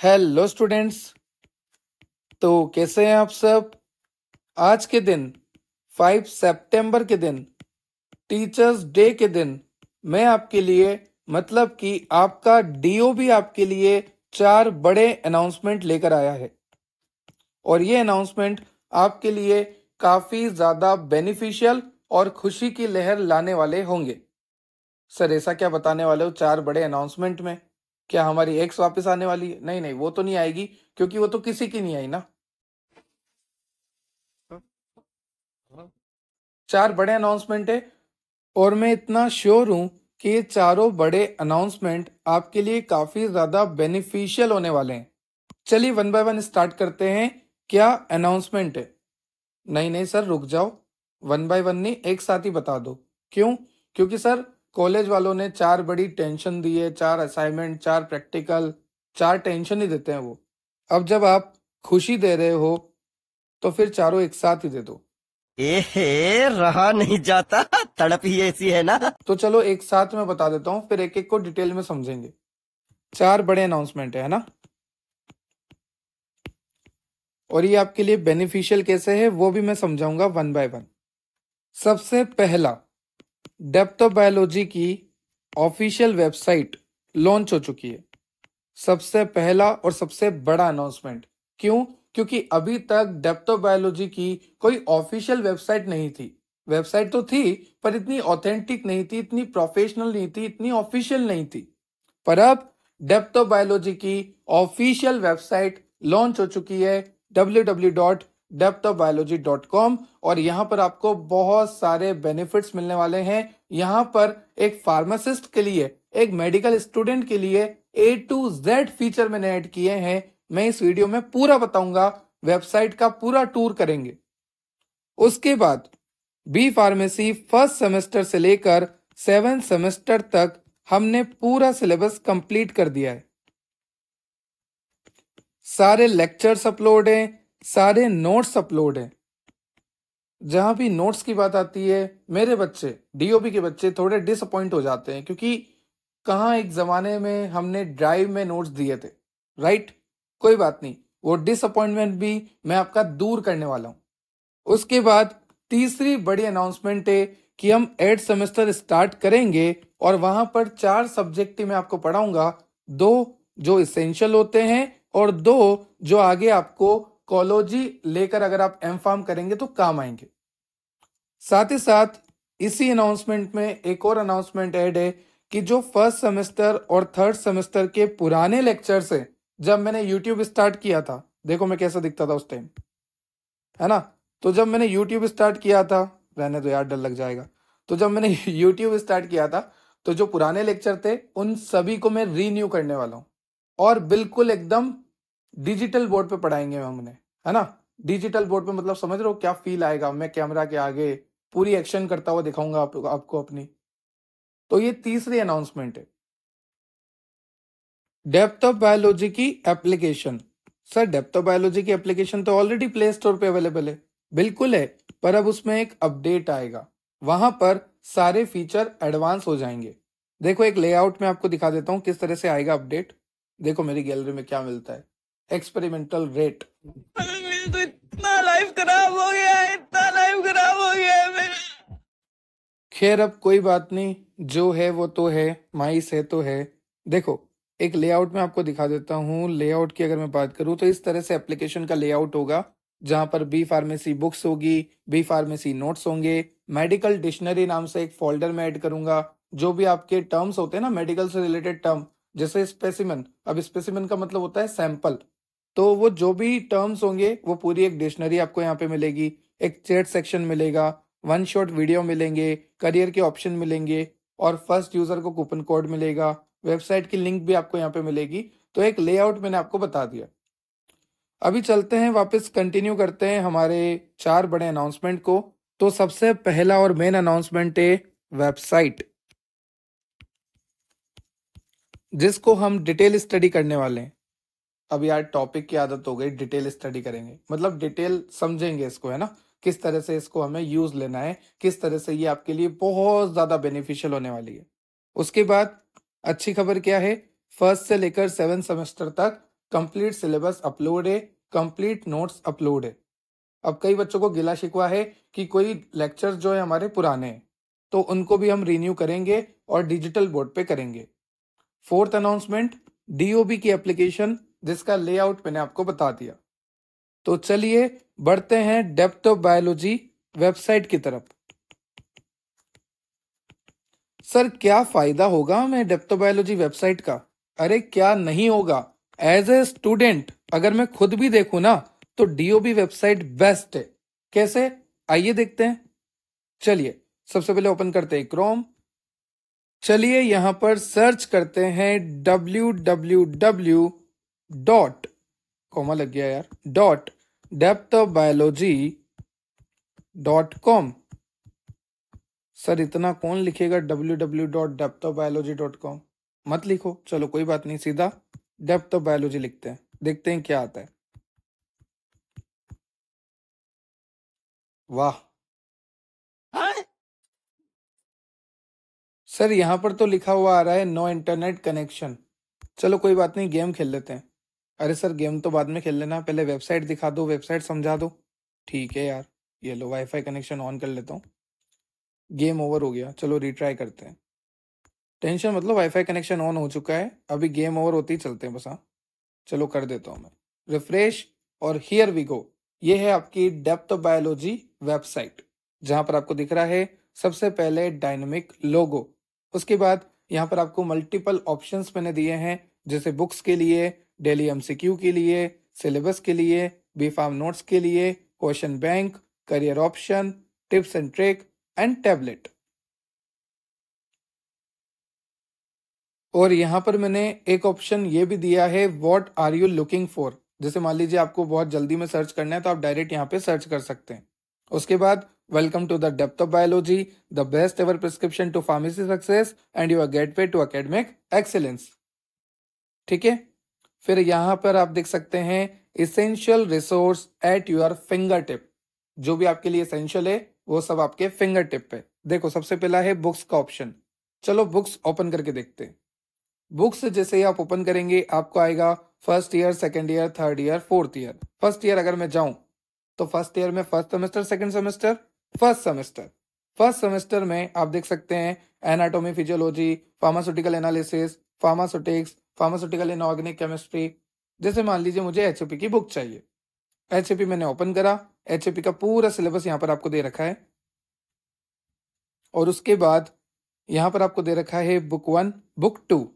Hello students. तो कैसे हैं आप सब। आज के दिन 5 सितंबर के दिन टीचर्स डे के दिन मैं आपके लिए मतलब कि आपका डीओ भी आपके लिए 4 बड़े अनाउंसमेंट लेकर आया है और ये अनाउंसमेंट आपके लिए काफी ज्यादा बेनिफिशियल और खुशी की लहर लाने वाले होंगे। सर ऐसा क्या बताने वाले हो 4 बड़े अनाउंसमेंट में? क्या हमारी एक्स वापस आने वाली है? नहीं नहीं, वो तो नहीं आएगी क्योंकि वो तो किसी की नहीं आई ना। 4 बड़े अनाउंसमेंट है और मैं इतना श्योर हूं कि ये चारों बड़े अनाउंसमेंट आपके लिए काफी ज्यादा बेनिफिशियल होने वाले हैं। चलिए वन बाय वन स्टार्ट करते हैं। क्या अनाउंसमेंट है? नहीं नहीं सर रुक जाओ, वन बाय वन नहीं, एक साथ ही बता दो। क्यों? क्योंकि सर कॉलेज वालों ने 4 बड़ी टेंशन दी है, 4 असाइनमेंट, 4 प्रैक्टिकल, 4 टेंशन ही देते हैं वो। अब जब आप खुशी दे रहे हो तो फिर चारों एक साथ ही दे दो। रहा नहीं जाता, तड़प ही ऐसी है ना। तो चलो एक साथ में बता देता हूँ, फिर एक एक को डिटेल में समझेंगे। 4 बड़े अनाउंसमेंट है ना, और ये आपके लिए बेनिफिशियल कैसे है वो भी मैं समझाऊंगा वन बाय वन। सबसे पहला, डेप्थ ऑफ बायोलॉजी की ऑफिशियल वेबसाइट लॉन्च हो चुकी है। सबसे पहला और सबसे बड़ा अनाउंसमेंट। क्यों? क्योंकि अभी तक डेप्थ ऑफ बायोलॉजी की कोई ऑफिशियल वेबसाइट नहीं थी। वेबसाइट तो थी पर इतनी ऑथेंटिक नहीं थी, इतनी प्रोफेशनल नहीं थी, इतनी ऑफिशियल नहीं थी। पर अब डेप्थ ऑफ बायोलॉजी की ऑफिशियल वेबसाइट लॉन्च हो चुकी है www.depthofbiology.com, और यहाँ पर आपको बहुत सारे बेनिफिट्स मिलने वाले हैं। यहाँ पर एक फार्मासिस्ट के लिए, एक मेडिकल स्टूडेंट के लिए A to Z फीचर मैंने ऐड किए हैं। मैं इस वीडियो में पूरा बताऊंगा, वेबसाइट का पूरा टूर करेंगे। उसके बाद बी फार्मेसी फर्स्ट सेमेस्टर से लेकर 7th सेमेस्टर तक हमने पूरा सिलेबस कंप्लीट कर दिया है। सारे लेक्चर्स अपलोड हैं, सारे नोट्स अपलोड हैं। जहां भी नोट्स की बात आती है, मेरे बच्चे डीओबी के बच्चे थोड़े डिसअपॉइंट हो जाते हैं, क्योंकि कहाँ एक जमाने में हमने ड्राइव में नोट्स दिए थे, राइट? कोई बात नहीं, वो डिसअपॉइंटमेंट भी मैं आपका दूर करने वाला हूं। उसके बाद तीसरी बड़ी अनाउंसमेंट है कि हम 8th सेमेस्टर स्टार्ट करेंगे और वहां पर 4 सब्जेक्ट ही मैं आपको पढ़ाऊंगा। 2 जो इसेंशियल होते हैं और 2 जो आगे आपको कॉलोजी लेकर अगर आप एम फार्म करेंगे तो काम आएंगे। साथ ही साथ इसी अनाउंसमेंट में एक और अनाउंसमेंट ऐड है कि जो फर्स्ट सेमेस्टर और थर्ड सेमेस्टर के पुराने लेक्चर्स है, जब मैंने यूट्यूब स्टार्ट किया था, देखो मैं कैसा दिखता था उस टाइम, है ना? तो जब मैंने यूट्यूब स्टार्ट किया था, रहने दो यार डर लग जाएगा। तो जब मैंने यूट्यूब स्टार्ट किया था तो जो पुराने लेक्चर थे उन सभी को मैं रीन्यू करने वाला हूँ और बिल्कुल एकदम डिजिटल बोर्ड पे पढ़ाएंगे हम उन्हें, है ना? डिजिटल बोर्ड पे मतलब समझ रहे हो क्या फील आएगा? मैं कैमरा के आगे पूरी एक्शन करता हुआ दिखाऊंगा आपको अपनी। तो ये तीसरी अनाउंसमेंट है, डेप्थ ऑफ बायोलॉजी की application. Sir depth of biology की एप्लीकेशन तो ऑलरेडी प्ले स्टोर पे अवेलेबल है, बिल्कुल है, पर अब उसमें एक अपडेट आएगा, वहां पर सारे फीचर एडवांस हो जाएंगे। देखो एक लेआउट में आपको दिखा देता हूँ किस तरह से आएगा अपडेट। देखो मेरी गैलरी में क्या मिलता है, एक्सपेरिमेंटल रेट। मेरी तो इतना लाइफ खराब हो गया है, इतना लाइफ खराब हो गया है मेरा। खैर अब कोई बात नहीं, जो है वो तो है, माइस है तो है। देखो एक लेआउट में आपको दिखा देता हूँ। लेआउट की अगर मैं बात करूँ तो इस तरह से एप्लीकेशन का लेआउट होगा, जहां पर बी फार्मेसी बुक्स होगी, बी फार्मेसी नोट्स होंगे, मेडिकल डिक्शनरी नाम से एक फोल्डर में ऐड करूंगा। जो भी आपके टर्म्स होते हैं ना मेडिकल से रिलेटेड टर्म, जैसे स्पेसिमेन, अब स्पेसिमेन का मतलब होता है सैंपल, तो वो जो भी टर्म्स होंगे वो पूरी एक डिक्शनरी आपको यहाँ पे मिलेगी। एक चैट सेक्शन मिलेगा, वन शॉट वीडियो मिलेंगे, करियर के ऑप्शन मिलेंगे और फर्स्ट यूजर को कूपन कोड मिलेगा। वेबसाइट की लिंक भी आपको यहाँ पे मिलेगी। तो एक लेआउट मैंने आपको बता दिया। अभी चलते हैं वापस, कंटिन्यू करते हैं हमारे 4 बड़े अनाउंसमेंट को। तो सबसे पहला और मेन अनाउंसमेंट है वेबसाइट, जिसको हम डिटेल स्टडी करने वाले हैं। अब यार टॉपिक की आदत हो गई, डिटेल स्टडी करेंगे मतलब डिटेल समझेंगे इसको, है ना? किस तरह से इसको हमें यूज लेना है, किस तरह से ये आपके लिए बहुत ज्यादा बेनिफिशियल होने वाली है। उसके बाद अच्छी खबर क्या है, फर्स्ट से लेकर 7th सेमेस्टर तक कंप्लीट सिलेबस अपलोड है, कंप्लीट नोट्स अपलोड है। अब कई बच्चों को गिला शिकवा है कि कोई लेक्चर्स जो है हमारे पुराने हैं, तो उनको भी हम रिन्यू करेंगे और डिजिटल बोर्ड पे करेंगे। फोर्थ अनाउंसमेंट, डीओबी की एप्लीकेशन जिसका लेआउट मैंने आपको बता दिया। तो चलिए बढ़ते हैं डेप्थ ऑफ बायोलॉजी वेबसाइट की तरफ। सर क्या फायदा होगा हमें डेप्थ ऑफ बायोलॉजी वेबसाइट का? अरे क्या नहीं होगा। एज ए स्टूडेंट अगर मैं खुद भी देखूं ना तो डीओबी वेबसाइट बेस्ट है। कैसे, आइए देखते हैं। चलिए सबसे पहले ओपन करते हैं क्रोम। चलिए यहां पर सर्च करते हैं www डॉट, कॉमा लग गया यार, डॉट depthofbiology.com। सर इतना कौन लिखेगा www.depthofbiology.com? मत लिखो, चलो कोई बात नहीं, सीधा डेप्थ ऑफ बायोलॉजी लिखते हैं, देखते हैं क्या आता है। वाह सर यहां पर तो लिखा हुआ आ रहा है नो इंटरनेट कनेक्शन। चलो कोई बात नहीं, गेम खेल लेते हैं। अरे सर गेम तो बाद में खेल लेना, पहले वेबसाइट दिखा दो, वेबसाइट समझा दो। ठीक है यार, ये लो वाईफाई कनेक्शन ऑन कर लेता हूँ। गेम ओवर हो गया, चलो रिट्राई करते हैं। टेंशन मतलब वाईफाई कनेक्शन ऑन हो चुका है, अभी गेम ओवर होते ही चलते हैं बस। हाँ चलो कर देता हूँ मैं रिफ्रेश, और हियर वी गो। ये है आपकी डेप्थ ऑफ बायोलॉजी वेबसाइट, जहां पर आपको दिख रहा है सबसे पहले डायनेमिक लोगो। उसके बाद यहाँ पर आपको मल्टीपल ऑप्शंस मैंने दिए हैं, जैसे बुक्स के लिए, डेली एमसीक्यू के लिए, सिलेबस के लिए, बी फार्म नोट्स के लिए, question bank, career option, tips and trick and tablet. और यहाँ पर मैंने एक ऑप्शन ये भी दिया है, what are you looking for. जैसे मान लीजिए आपको बहुत जल्दी में सर्च करना है तो आप डायरेक्ट यहाँ पे सर्च कर सकते हैं। उसके बाद welcome to the depth of biology, the best ever prescription to pharmacy success and your gateway to academic excellence. ठीक है, फिर यहाँ पर आप देख सकते हैं essential resource at your finger tip. जो भी आपके लिए इसेंशियल है वो सब आपके फिंगर टिप पे। देखो सबसे पहला है बुक्स का ऑप्शन। चलो बुक्स ओपन करके देखते हैं। बुक्स जैसे ही आप ओपन करेंगे आपको आएगा first year, second year, third year, fourth year. First year अगर मैं जाऊं तो फर्स्ट ईयर में first semester, second semester, first semester. First semester में आप देख सकते हैं anatomy, physiology, pharmaceutical analysis, pharmaceutics, pharmaceutical inorganic chemistry. जैसे मान लीजिए मुझे एचओपी की बुक चाहिए, एचओपी मैंने ओपन करा, एचओपी का पूरा सिलेबस यहाँ पर आपको दे रखा है। और उसके बाद यहाँ पर आपको दे रखा है बुक 1, बुक 2।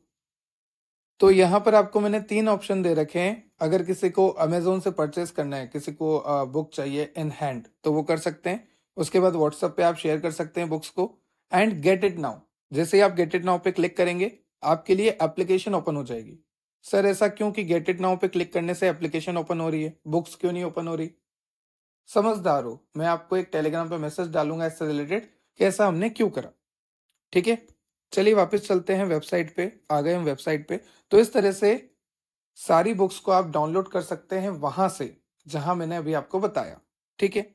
तो यहाँ पर आपको मैंने 3 ऑप्शन दे रखे हैं। अगर किसी को अमेजोन से परचेस करना है, किसी को बुक चाहिए इन हैंड, तो वो कर सकते हैं। उसके बाद व्हाट्सएप पे आप शेयर कर सकते हैं बुक्स को। एंड गेट इट नाउ, जैसे ही आप गेट इट नाउ पे क्लिक करेंगे आपके लिए एप्लीकेशन ओपन हो जाएगी। सर ऐसा क्यों कि गेट इट नाउ पे क्लिक करने से एप्लीकेशन ओपन हो रही है, बुक्स क्यों नहीं ओपन हो रही? समझदार हो, मैं आपको एक टेलीग्राम पे मैसेज डालूंगा इससे रिलेटेड कि ऐसा हमने क्यों करा। ठीक है, चलिए वापस चलते हैं वेबसाइट पे। आ गए हम वेबसाइट पे। तो इस तरह से सारी बुक्स को आप डाउनलोड कर सकते हैं वहां से जहां मैंने अभी आपको बताया। ठीक है,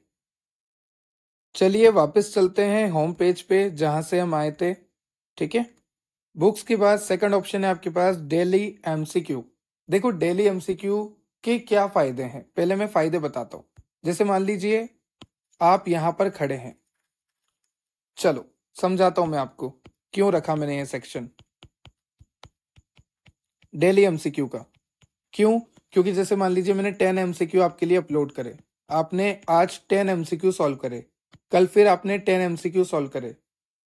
चलिए वापस चलते हैं होम पेज पे जहां से हम आए थे। ठीक है, बुक्स के बाद सेकंड ऑप्शन है आपके पास डेली एमसीक्यू। देखो डेली एमसीक्यू के क्या फायदे हैं, पहले मैं फायदे बताता हूं। जैसे मान लीजिए आप यहां पर खड़े हैं, चलो समझाता हूं मैं आपको क्यों रखा मैंने ये सेक्शन डेली एमसीक्यू का। क्यों? क्योंकि जैसे मान लीजिए मैंने 10 एमसीक्यू आपके लिए अपलोड करे, आपने आज 10 एमसीक्यू सॉल्व करे, कल फिर आपने 10 एमसीक्यू सॉल्व करे।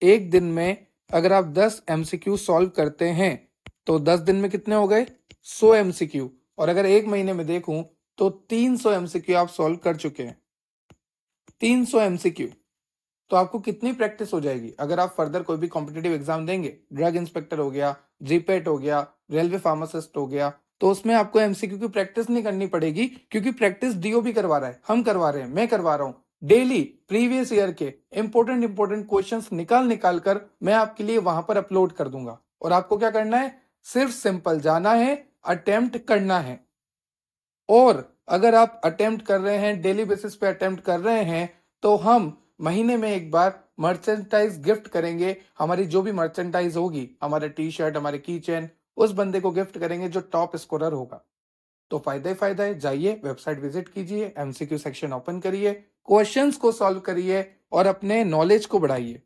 एक दिन में अगर आप 10 एमसीक्यू सॉल्व करते हैं तो 10 दिन में कितने हो गए? 100 एमसीक्यू। और अगर एक महीने में देखूं तो 300 एमसीक्यू आप सॉल्व कर चुके हैं। 300 एमसीक्यू, तो आपको कितनी प्रैक्टिस हो जाएगी अगर आप फर्दर कोई भी कॉम्पिटेटिव एग्जाम देंगे। ड्रग इंस्पेक्टर हो गया, जीपेट हो गया, रेलवे फार्मासिस्ट हो गया, तो उसमें आपको एमसीक्यू की प्रैक्टिस नहीं करनी पड़ेगी, क्योंकि प्रैक्टिस डीओबी करवा रहा है, हम करवा रहे हैं, मैं करवा रहा हूं। डेली प्रीवियस ईयर के इंपॉर्टेंट क्वेश्चंस निकाल निकाल कर मैं आपके लिए वहां पर अपलोड कर दूंगा। और आपको क्या करना है? सिर्फ सिंपल जाना है, अटेम्प्ट करना है। और अगर आप अटेम्प्ट कर रहे हैं, डेली बेसिस पे अटेम्प्ट कर रहे हैं, तो हम महीने में एक बार मर्चेंटाइज गिफ्ट करेंगे। हमारी जो भी मर्चेंटाइज होगी, हमारा टी शर्ट, हमारे की चेन, उस बंदे को गिफ्ट करेंगे जो टॉप स्कोरर होगा। तो फायदा ही फायदा है। जाइए वेबसाइट विजिट कीजिए, एमसीक्यू सेक्शन ओपन करिए, क्वेश्चंस को सॉल्व करिए और अपने नॉलेज को बढ़ाइए।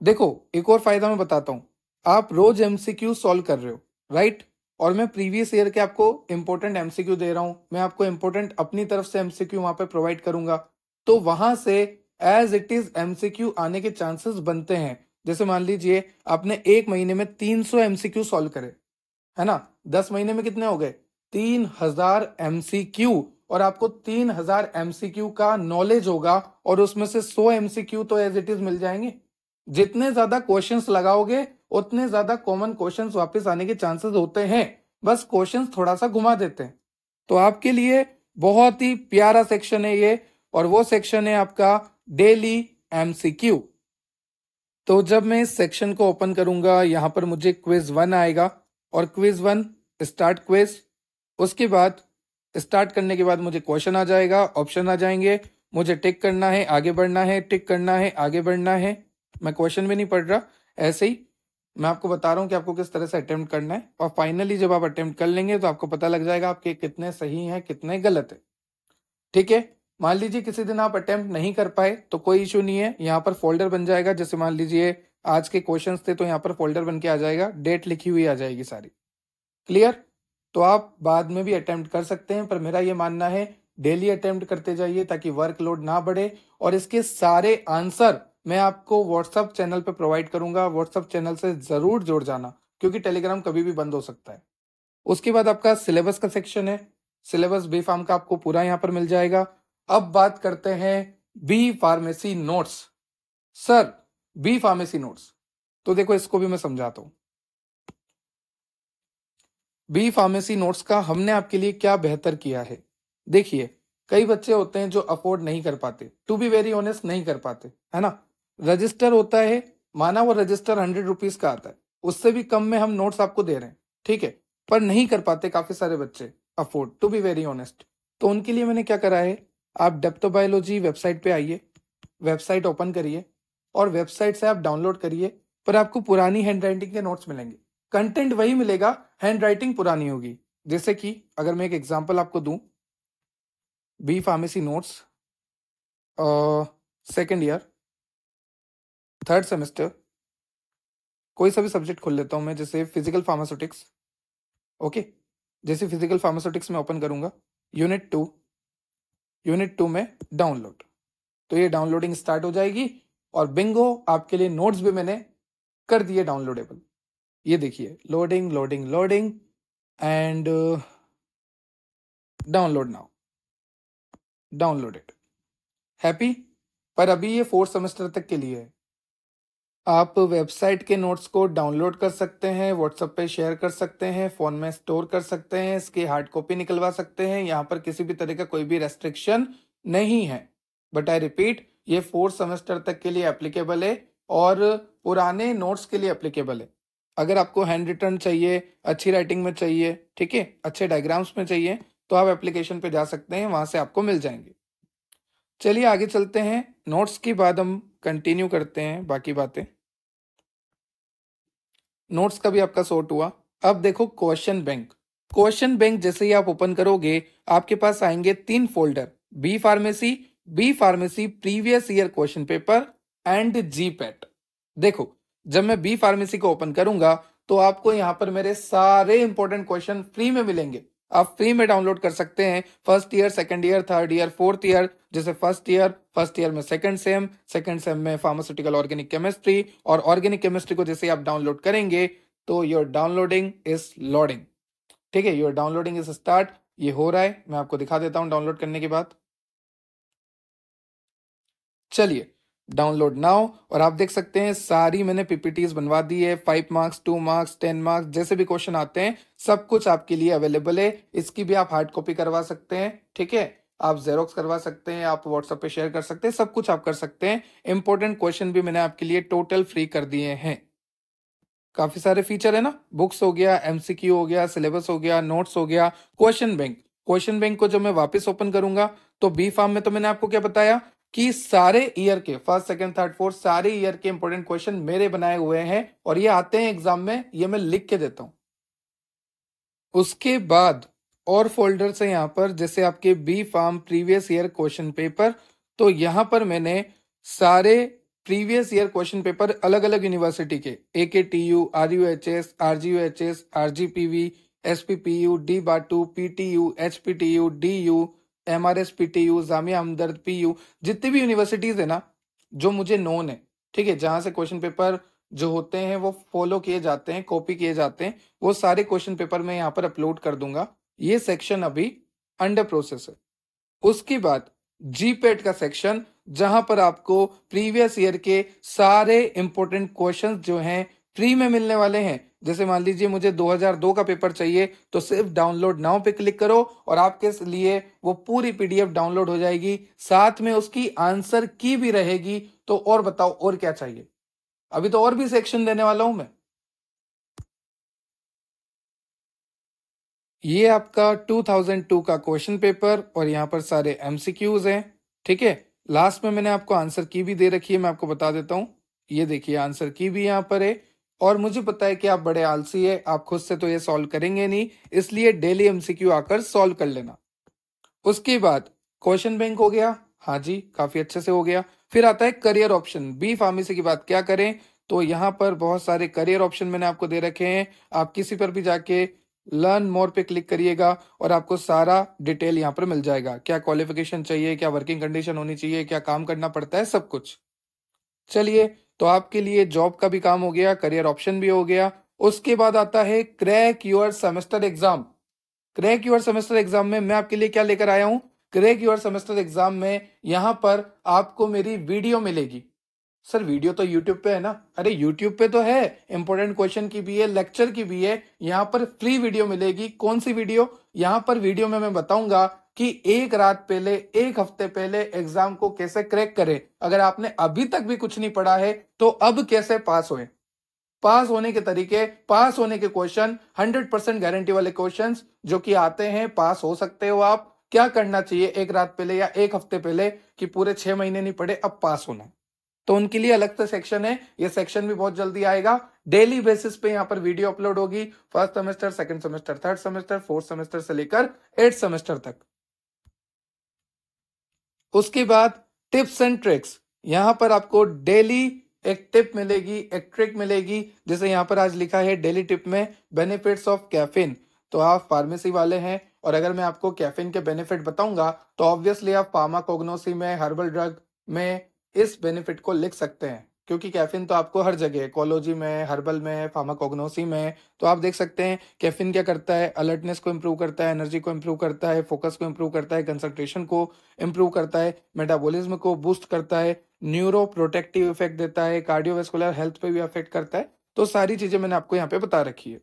देखो एक और फायदा मैं बताता हूं, आप रोज एमसीक्यू सॉल्व कर रहे हो, राइट, और मैं प्रीवियस ईयर के आपको इंपॉर्टेंट एमसीक्यू दे रहा हूं, मैं आपको इंपॉर्टेंट अपनी तरफ से एमसीक्यू वहां पे प्रोवाइड करूंगा, तो वहां से एज इट इज एमसीक्यू आने के चांसेस बनते हैं। जैसे मान लीजिए आपने एक महीने में 300 एमसीक्यू सॉल्व करे, है ना, 10 महीने में कितने हो गए, 3000 एमसीक्यू, और आपको 3000 एमसीक्यू का नॉलेज होगा और उसमें से 100 एमसीक्यू तो एज इट इज मिल जाएंगे। जितने ज्यादा क्वेश्चंस लगाओगे उतने ज्यादा कॉमन क्वेश्चंस वापस आने के चांसेस होते हैं, बस क्वेश्चंस थोड़ा सा घुमा देते हैं। तो आपके लिए बहुत ही प्यारा सेक्शन है ये, और वो सेक्शन है आपका डेली एमसीक्यू। तो जब मैं इस सेक्शन को ओपन करूंगा, यहां पर मुझे क्विज 1 आएगा, और क्विज 1 स्टार्ट क्विज, उसके बाद स्टार्ट करने के बाद मुझे क्वेश्चन आ जाएगा, ऑप्शन आ जाएंगे, मुझे टिक करना है, आगे बढ़ना है, टिक करना है, आगे बढ़ना है। मैं क्वेश्चन भी नहीं पढ़ रहा, ऐसे ही मैं आपको बता रहा हूं कि आपको किस तरह से अटेम्प्ट करना है, और फाइनली जब आप अटेम्प्ट कर लेंगे तो आपको पता लग जाएगा आपके कितने सही हैं कितने गलत है। ठीक है, मान लीजिए किसी दिन आप अटेम्प्ट नहीं कर पाए तो कोई इशू नहीं है, यहाँ पर फोल्डर बन जाएगा। जैसे मान लीजिए आज के क्वेश्चंस थे तो यहाँ पर फोल्डर बन के आ जाएगा, डेट लिखी हुई आ जाएगी सारी। क्लियर, तो आप बाद में भी अटेम्प्ट कर सकते हैं, पर मेरा ये मानना है डेली अटेम्प्ट करते जाइए ताकि वर्कलोड ना बढ़े। और इसके सारे आंसर मैं आपको व्हाट्सएप चैनल पे प्रोवाइड करूंगा, व्हाट्सएप चैनल से जरूर जुड़ जाना, क्योंकि टेलीग्राम कभी भी बंद हो सकता है। उसके बाद आपका सिलेबस का सेक्शन है, सिलेबस बी फार्म का आपको पूरा यहाँ पर मिल जाएगा। अब बात करते हैं B pharmacy notes. Sir B pharmacy notes, तो देखो इसको भी मैं समझाता हूं। बी फार्मेसी नोट्स का हमने आपके लिए क्या बेहतर किया है। देखिए कई बच्चे होते हैं जो अफोर्ड नहीं कर पाते, टू बी वेरी ऑनेस्ट नहीं कर पाते, है ना। रजिस्टर होता है, माना वो रजिस्टर 100 रुपीज का आता है, उससे भी कम में हम नोट्स आपको दे रहे हैं, ठीक है, पर नहीं कर पाते काफी सारे बच्चे afford, to be very honest. तो उनके लिए मैंने क्या करा है, आप डेप्थोबायोलॉजी वेबसाइट पे आइए, वेबसाइट ओपन करिए और वेबसाइट से आप डाउनलोड करिए, पर आपको पुरानी हैंड राइटिंग के नोट्स मिलेंगे, कंटेंट वही मिलेगा, हैंड राइटिंग पुरानी होगी। जैसे कि अगर मैं एक एग्जांपल आपको दूं, B pharmacy notes second year 3rd semester, कोई सा भी सब्जेक्ट खोल लेता हूं मैं, जैसे फिजिकल फार्मास्यूटिक्स, ओके, जैसे फिजिकल फार्मास्यूटिक्स में ओपन करूंगा, यूनिट 2 में डाउनलोड, तो ये डाउनलोडिंग स्टार्ट हो जाएगी और बिंगो आपके लिए नोट्स भी मैंने कर दिए डाउनलोडेबल। ये देखिए loading loading loading and download now, downloaded, happy. पर अभी ये 4th सेमेस्टर तक के लिए है। आप वेबसाइट के नोट्स को डाउनलोड कर सकते हैं, व्हाट्सएप पे शेयर कर सकते हैं, फोन में स्टोर कर सकते हैं, इसकी हार्ड कॉपी निकलवा सकते हैं, यहाँ पर किसी भी तरह का कोई भी रेस्ट्रिक्शन नहीं है। बट आई रिपीट, ये 4th सेमेस्टर तक के लिए एप्लीकेबल है और पुराने नोट्स के लिए एप्लीकेबल है। अगर आपको हैंड रिटन चाहिए, अच्छी राइटिंग में चाहिए, ठीक है, अच्छे डायग्राम्स में चाहिए, तो आप एप्लीकेशन पे जा सकते हैं, वहां से आपको मिल जाएंगे। चलिए आगे चलते हैं, नोट्स के बाद हम कंटिन्यू करते हैं बाकी बातें। नोट्स का भी आपका सॉर्ट हुआ। अब देखो क्वेश्चन बैंक, क्वेश्चन बैंक जैसे ही आप ओपन करोगे आपके पास आएंगे 3 folder, B pharmacy previous year question paper and GPAT. देखो जब मैं बी फार्मेसी को ओपन करूंगा तो आपको यहाँ पर मेरे सारे इंपॉर्टेंट क्वेश्चन फ्री में मिलेंगे, आप फ्री में डाउनलोड कर सकते हैं। 1st year, 2nd year, 3rd year, 4th year, जैसे फर्स्ट ईयर में सेकंड सेम में फार्मास्यूटिकल ऑर्गेनिक केमिस्ट्री, और ऑर्गेनिक केमिस्ट्री को जैसे आप डाउनलोड करेंगे तो योर डाउनलोडिंग इज लोडिंग, ठीक है, योर डाउनलोडिंग इज स्टार्ट। ये हो रहा है, मैं आपको दिखा देता हूं डाउनलोड करने के बाद। चलिए डाउनलोड नाउ, और आप देख सकते हैं सारी मैंने पीपीटीज बनवा दी है, 5 मार्क्स, 2 मार्क्स, 10 मार्क्स, जैसे भी क्वेश्चन आते हैं सब कुछ आपके लिए अवेलेबल है। इसकी भी आप हार्ड कॉपी करवा सकते हैं, ठीक है, आप जेरोक्स करवा सकते हैं, आप व्हाट्सएप पे शेयर कर सकते हैं, सब कुछ आप कर सकते हैं। इंपॉर्टेंट क्वेश्चन भी मैंने आपके लिए टोटल फ्री कर दिए हैं। काफी सारे फीचर है ना, बुक्स हो गया, एमसीक्यू हो गया, सिलेबस हो गया, नोट्स हो गया, क्वेश्चन बैंक को जब मैं वापस ओपन करूंगा तो बी फार्म में तो मैंने आपको क्या बताया कि सारे ईयर के 1st, 2nd, 3rd, 4th सारे ईयर के इंपॉर्टेंट क्वेश्चन मेरे बनाए हुए हैं और ये आते हैं एग्जाम में, ये मैं लिख के देता हूं। उसके बाद और फोल्डर्स है यहाँ पर, जैसे आपके B pharm previous year question paper. तो यहाँ पर मैंने सारे प्रीवियस ईयर क्वेश्चन पेपर अलग अलग यूनिवर्सिटी के, AKTU, RUHS, RGUHS, RGPV, SPPU, D Batu, PTU, HPTU, DU, MRS PTU, Jamia Hamdard PU, जितनी भी यूनिवर्सिटीज है ना जो मुझे नोन है, ठीक है, जहां से क्वेश्चन पेपर जो होते हैं वो फॉलो किए जाते हैं, कॉपी किए जाते हैं, वो सारे क्वेश्चन पेपर मैं यहाँ पर अपलोड कर दूंगा। ये सेक्शन अभी अंडर प्रोसेस है। उसके बाद जीपेट का सेक्शन, जहां पर आपको प्रीवियस ईयर के सारे इंपॉर्टेंट क्वेश्चंस जो हैं फ्री में मिलने वाले हैं। जैसे मान लीजिए मुझे 2002 का पेपर चाहिए, तो सिर्फ डाउनलोड नाउ पे क्लिक करो और आपके लिए वो पूरी PDF डाउनलोड हो जाएगी, साथ में उसकी आंसर की भी रहेगी। तो और बताओ और क्या चाहिए? अभी तो और भी सेक्शन देने वाला हूं मैं। ये आपका 2002 का क्वेश्चन पेपर और यहाँ पर सारे MCQs हैं, ठीक है। लास्ट में मैंने आपको आंसर की भी दे रखी है, मैं आपको बता देता हूँ। ये देखिए आंसर की भी यहाँ पर है। और मुझे पता है कि आप बड़े आलसी है, आप खुद से तो ये सॉल्व करेंगे नहीं, इसलिए डेली MCQ आकर सॉल्व कर लेना। उसके बाद क्वेश्चन बैंक हो गया, हाँ जी काफी अच्छे से हो गया। फिर आता है करियर ऑप्शन। बी फार्मेसी की बात क्या करें, तो यहाँ पर बहुत सारे करियर ऑप्शन मैंने आपको दे रखे हैं। आप किसी पर भी जाके लर्न मोर पे क्लिक करिएगा और आपको सारा डिटेल यहाँ पर मिल जाएगा। क्या क्वालिफिकेशन चाहिए, क्या वर्किंग कंडीशन होनी चाहिए, क्या काम करना पड़ता है, सब कुछ। चलिए, तो आपके लिए जॉब का भी काम हो गया, करियर ऑप्शन भी हो गया। उसके बाद आता है crack your semester exam. Crack your semester exam में मैं आपके लिए क्या लेकर आया हूं? क्रैक योर सेमेस्टर एग्जाम में यहां पर आपको मेरी वीडियो मिलेगी। सर वीडियो तो यूट्यूब पे है ना? अरे यूट्यूब पे तो है, इंपॉर्टेंट क्वेश्चन की भी है, लेक्चर की भी है। यहाँ पर फ्री वीडियो मिलेगी। कौन सी वीडियो? यहाँ पर वीडियो में मैं बताऊंगा कि एक रात पहले, एक हफ्ते पहले एग्जाम को कैसे क्रैक करें। अगर आपने अभी तक भी कुछ नहीं पढ़ा है तो अब कैसे पास होए, पास होने के तरीके, पास होने के क्वेश्चन, 100% गारंटी वाले क्वेश्चंस जो कि आते हैं, पास हो सकते हो आप। क्या करना चाहिए एक रात पहले या एक हफ्ते पहले कि पूरे 6 महीने नहीं पढ़े, अब पास होना है, तो उनके लिए अलग से सेक्शन है। ये सेक्शन भी बहुत जल्दी आएगा। डेली बेसिस पे यहाँ पर वीडियो अपलोड होगी, first semester, second semester, third semester, fourth semester से लेकर 8th सेमेस्टर तक। उसके बाद टिप्स एंड ट्रिक्स, यहां पर आपको डेली एक टिप मिलेगी, एक ट्रिक मिलेगी। जैसे यहाँ पर आज लिखा है डेली टिप में बेनिफिट्स ऑफ कैफीन। तो आप फार्मेसी वाले हैं और अगर मैं आपको कैफीन के बेनिफिट बताऊंगा तो ऑब्वियसली आप फार्माकोग्नोसी में, हर्बल ड्रग में इस बेनिफिट को लिख सकते हैं, क्योंकि कैफीन तो आपको हर जगह, इकोलॉजी में, हर्बल में, फार्माकोग्नोसी में। तो आप देख सकते हैं कैफीन क्या करता है, अलर्टनेस को इंप्रूव करता है, एनर्जी को इंप्रूव करता है, फोकस को इंप्रूव करता है, कंसंट्रेशन को इंप्रूव करता है, मेटाबॉलिज्म को बूस्ट करता है, न्यूरो प्रोटेक्टिव इफेक्ट देता है, कार्डियोवेस्कुलर हेल्थ पे भी अफेक्ट करता है। तो सारी चीजें मैंने आपको यहाँ पे बता रखी है।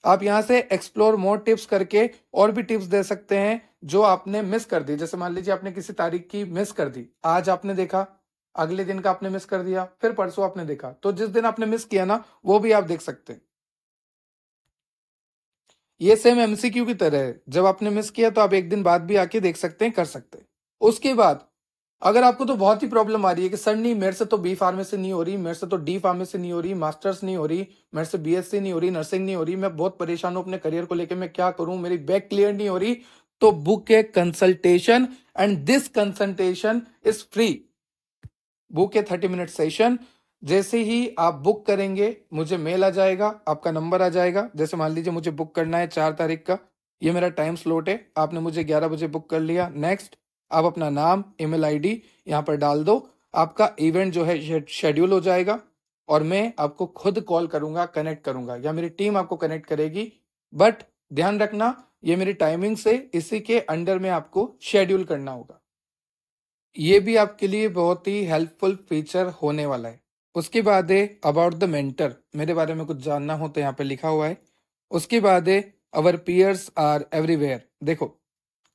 आप यहाँ से एक्सप्लोर मोर टिप्स करके और भी टिप्स दे सकते हैं जो आपने मिस कर दी। जैसे मान लीजिए आपने किसी तारीख की मिस कर दी, आज आपने देखा, अगले दिन का आपने मिस कर दिया, फिर परसों आपने देखा, तो जिस दिन आपने मिस किया ना वो भी आप देख सकते हैं। ये सेम MCQ की तरह है, जब आपने मिस किया तो आप एक दिन बाद भी आके देख सकते हैं, कर सकते हैं। उसके बाद अगर आपको तो बहुत ही प्रॉब्लम आ रही है कि सर नहीं, मेरे से तो बी फार्मेसी नहीं हो रही, मेरे से तो डी फार्मेसी नहीं हो रही, मास्टर्स नहीं हो रही, मेरे से BSc नहीं हो रही, नर्सिंग नहीं हो रही, मैं बहुत परेशान हूं अपने करियर को लेकर, मैं क्या करूं, मेरी बैक क्लियर नहीं हो रही, तो book A consultation and this consultation is free. Book A 30 minute session. जैसे ही आप बुक करेंगे मुझे मेल आ जाएगा, आपका नंबर आ जाएगा। जैसे मान लीजिए मुझे बुक करना है 4 तारीख का, ये मेरा टाइम स्लॉट है, आपने मुझे 11 बजे बुक कर लिया। नेक्स्ट, आप अपना नाम, ईमेल ID यहाँ पर डाल दो, आपका इवेंट जो है शेड्यूल हो जाएगा और मैं आपको खुद कॉल करूंगा, कनेक्ट करूंगा, या मेरी टीम आपको कनेक्ट करेगी। बट ध्यान रखना ये मेरी टाइमिंग से, इसी के अंडर में आपको शेड्यूल करना होगा। ये भी आपके लिए बहुत ही हेल्पफुल फीचर होने वाला है। उसके बाद है अबाउट द मेंटर, मेरे बारे में कुछ जानना हो तो यहाँ पे लिखा हुआ है। उसके बाद है अवर पीयर्स आर एवरीवेयर। देखो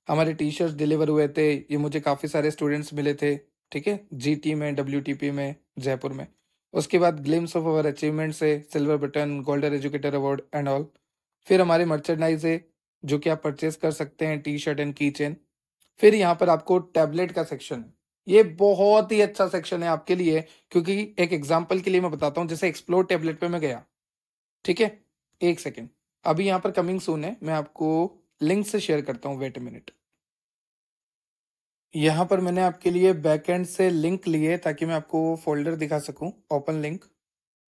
हमारे टी-शर्ट्स डिलीवर हुए थे, ये मुझे काफ़ी सारे स्टूडेंट्स मिले थे, ठीक है, GT में, WTP में, जयपुर में। उसके बाद ग्लिम्स ऑफ अवर अचीवमेंट्स है, silver button, golden educator award and all. फिर हमारे मर्चेंडाइज है जो कि आप परचेज कर सकते हैं, T-शर्ट एंड की चेन। फिर यहाँ पर आपको टैबलेट का सेक्शन है, ये बहुत ही अच्छा सेक्शन है आपके लिए, क्योंकि एक एग्जाम्पल के लिए मैं बताता हूँ। जैसे एक्सप्लोर टैबलेट पे मैं गया, ठीक है, एक सेकेंड, अभी यहाँ पर कमिंग सून है, मैं आपको लिंक से शेयर करता हूँ, वेट अ मिनट। यहाँ पर मैंने आपके लिए बैकएंड से लिंक लिए ताकि मैं आपको वो फोल्डर दिखा सकूं, ओपन लिंक।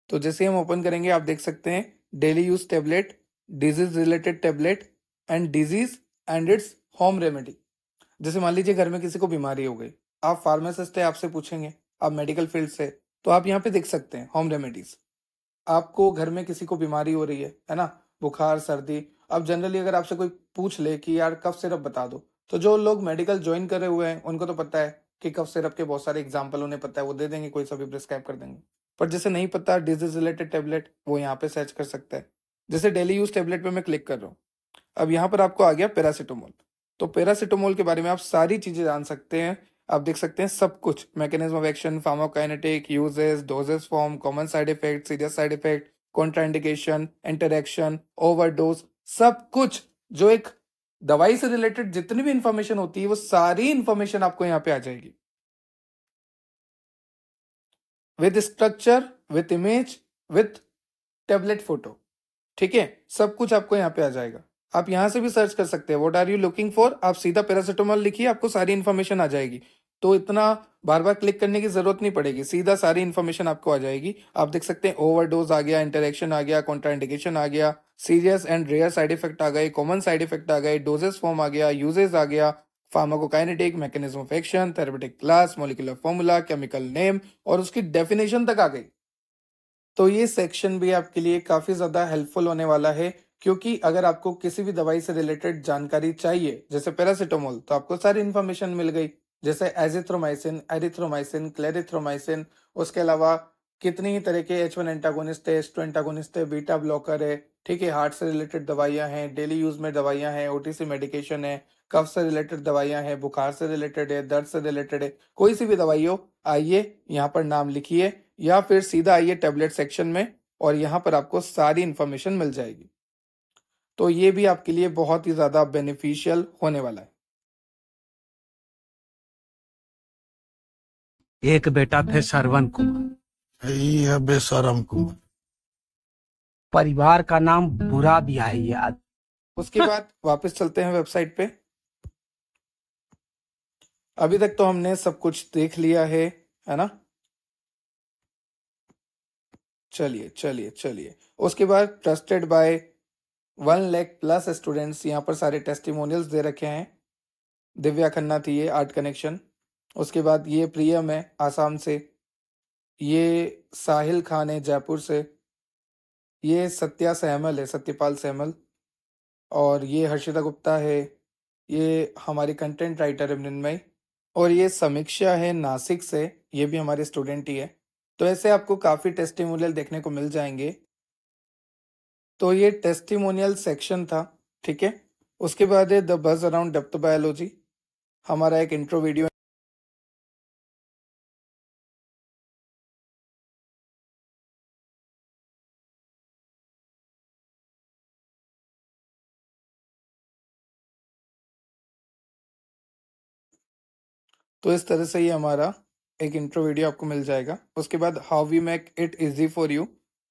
तो जैसे हम ओपन करेंगे आप देख सकते हैं daily use tablet, disease related tablet and disease and its home remedy. जैसे मान लीजिए घर में किसी को बीमारी हो गई, आप फार्मासिस्ट है, आपसे पूछेंगे, आप मेडिकल फील्ड से, तो आप यहाँ पे देख सकते हैं होम रेमेडीज। आपको घर में किसी को बीमारी हो रही है ना, बुखार सर्दी, अब जनरली अगर आपसे कोई पूछ ले कि यार कफ सिरप बता दो, तो जो लोग मेडिकल ज्वाइन करे हुए हैं उनको तो पता है कि कफ सिरप के बहुत सारे एग्जाम्पल उन्हें पता है, वो दे देंगे, कोई सा भी प्रिस्क्राइब कर देंगे। पर जैसे नहीं पता डिजीज रिलेटेड टेबलेट, वो यहाँ पे सर्च कर सकता है। जैसे डेली यूज टेबलेट पे मैं क्लिक कर रहा हूँ, अब यहाँ पर आपको आ गया पैरासिटामोल। तो पैरासिटामोल के बारे में आप सारी चीजें जान सकते हैं, आप देख सकते हैं सब कुछ, mechanism of action, pharmacokinetic, uses, doses form, common side effect, serious side effect, contraindication, interaction, overdose, सब कुछ जो एक दवाई से रिलेटेड जितनी भी इंफॉर्मेशन होती है वो सारी इंफॉर्मेशन आपको यहाँ पे आ जाएगी, with structure, with image, with tablet photo. ठीक है, सब कुछ आपको यहाँ पे आ जाएगा। आप यहाँ से भी सर्च कर सकते हैं, what are you looking for, आप सीधा पैरासिटामोल लिखिए, आपको सारी इन्फॉर्मेशन आ जाएगी। तो इतना बार बार क्लिक करने की जरूरत नहीं पड़ेगी, सीधा सारी इन्फॉर्मेशन आपको आ जाएगी। आप देख सकते हैं ओवरडोज आ गया, इंटरेक्शन आ गया, कॉन्ट्राइंडिकेशन आ गया, serious and rare side effect आ गए, कॉमन साइड इफेक्ट आ गए, डोजेस फॉर्म आ गया, यूजेस आ गया, pharmacokinetic, mechanism of action, therapeutic class, molecular formula, chemical name और उसकी डेफिनेशन तक आ गई। तो ये सेक्शन भी आपके लिए काफी ज्यादा हेल्पफुल होने वाला है, क्योंकि अगर आपको किसी भी दवाई से रिलेटेड जानकारी चाहिए, जैसे पैरासिटामोल, तो आपको सारी इन्फॉर्मेशन मिल गई, जैसे एजिथ्रोमाइसिन, एरिथ्रोमाइसिन, क्लेरिथ्रोमाइसिन, उसके अलावा कितनी ही तरह के H1 एंटागोनिस्ट है, H2 एंटागोनिस्ट है, बीटा ब्लॉकर है, ठीक है, हार्ट से रिलेटेड दवाइयां हैं, डेली यूज में दवाइयां हैं, ओटीसी मेडिकेशन है, कफ से रिलेटेड दवाइयां हैं, बुखार से रिलेटेड है, दर्द से रिलेटेड है, कोई सी भी दवाई हो, आइए यहाँ पर नाम लिखिए या फिर सीधा आइए टैबलेट सेक्शन में और यहाँ पर आपको सारी इंफॉर्मेशन मिल जाएगी। तो ये भी आपके लिए बहुत ही ज्यादा बेनिफिशियल होने वाला है। एक बेटा थे श्रवण कुमार, यही है बेशरम कुमार। परिवार का नाम बुरा भी है याद। उसके बाद वापस चलते हैं वेबसाइट पे। अभी तक तो हमने सब कुछ देख लिया है ना। चलिए चलिए चलिए, उसके बाद trusted bye 1 lakh plus students, यहाँ पर सारे टेस्टिमोनियल्स दे रखे हैं। दिव्या खन्ना थी ये, आर्ट कनेक्शन। उसके बाद ये प्रियम है आसाम से, ये साहिल खान है जयपुर से, ये सत्या सहमल है, सत्यपाल सहमल, और ये हर्षिता गुप्ता है, ये हमारी कंटेंट राइटर है मृण्मयी, और ये समीक्षा है नासिक से, ये भी हमारे स्टूडेंट ही है। तो ऐसे आपको काफ़ी टेस्टिमोनियल देखने को मिल जाएंगे। तो ये टेस्टिमोनियल सेक्शन था, ठीक है। उसके बाद है द बज अराउंड डेप्थ बायोलॉजी, हमारा एक इंट्रो वीडियो। तो इस तरह से ये हमारा एक इंट्रो वीडियो आपको मिल जाएगा। उसके बाद how we make it easy for you,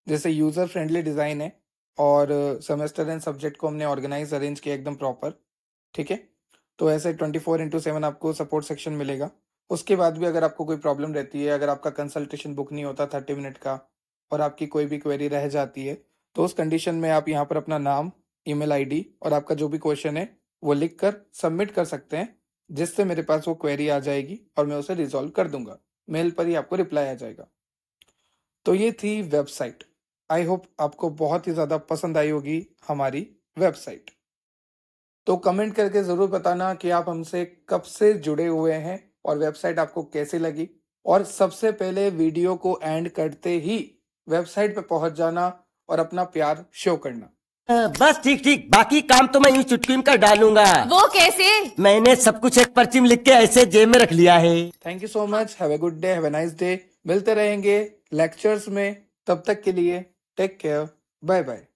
जैसे यूजर फ्रेंडली डिजाइन है और सेमेस्टर एंड सब्जेक्ट को हमने ऑर्गेनाइज अरेंज किया एकदम प्रॉपर, ठीक है। तो ऐसे 24/7 आपको सपोर्ट सेक्शन मिलेगा। उसके बाद भी अगर आपको कोई प्रॉब्लम रहती है, अगर आपका कंसल्टेशन बुक नहीं होता 30 मिनट का और आपकी कोई भी क्वेरी रह जाती है, तो उस कंडीशन में आप यहाँ पर अपना नाम, ईमेल आईडी और आपका जो भी क्वेश्चन है वो लिख कर सबमिट कर सकते हैं, जिससे मेरे पास वो क्वेरी आ जाएगी और मैं उसे रिजॉल्व कर दूंगा। मेल पर ही आपको रिप्लाई आ जाएगा। तो ये थी वेबसाइट। आई होप आपको बहुत ही ज़्यादा पसंद आई होगी हमारी वेबसाइट। तो कमेंट करके ज़रूर बताना कि आप हमसे कब से जुड़े हुए हैं और वेबसाइट आपको कैसी लगी। और सबसे पहले वीडियो को एंड करते ही वेबसाइट पे पहुंच जाना और अपना प्यार शो करना। बस ठीक ठीक, बाकी काम तो मैं यूं चुटकी में कर डालूंगा। वो कैसे? मैंने सब कुछ एक पर्ची में लिख के ऐसे जेब में रख लिया है। Thank you so much, have a good day, have a nice day. मिलते रहेंगे लेक्चर्स में, तब तक के लिए टेक केयर, बाय बाय।